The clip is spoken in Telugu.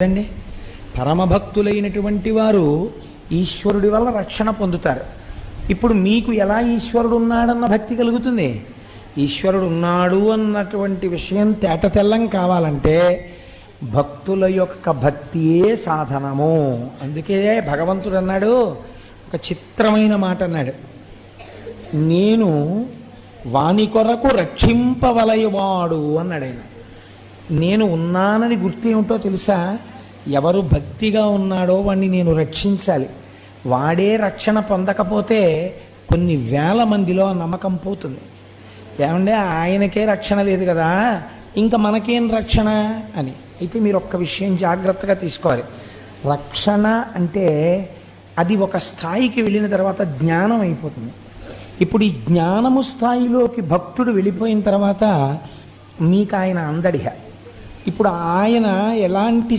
అండి పరమభక్తులైనటువంటి వారు ఈశ్వరుడి వల్ల రక్షణ పొందుతారు. ఇప్పుడు మీకు ఎలా ఈశ్వరుడు ఉన్నాడన్న భక్తి కలుగుతుంది? ఈశ్వరుడు ఉన్నాడు అన్నటువంటి విషయం తేటతెల్లం కావాలంటే భక్తుల యొక్క భక్తియే సాధనము. అందుకే భగవంతుడు అన్నాడు, ఒక చిత్రమైన మాట అన్నాడు, నేను వాని కొరకు రక్షింపవలయవాడు అన్నాడు ఆయన. నేను ఉన్నానని గుర్తేమిటో తెలుసా? ఎవరు భక్తిగా ఉన్నాడో వాడిని నేను రక్షించాలి. వాడే రక్షణ పొందకపోతే కొన్ని వేల మందిలో నమ్మకం పోతుంది. ఏమంటే ఆయనకే రక్షణ లేదు కదా, ఇంకా మనకేం రక్షణ అని. అయితే మీరు ఒక్క విషయం జాగ్రత్తగా తీసుకోవాలి. రక్షణ అంటే అది ఒక స్థాయికి వెళ్ళిన తర్వాత జ్ఞానం అయిపోతుంది. ఇప్పుడు ఈ జ్ఞానము స్థాయిలోకి భక్తుడు వెళ్ళిపోయిన తర్వాత మీకు ఆయన అందడిహ. ఇప్పుడు ఆయన ఎలాంటి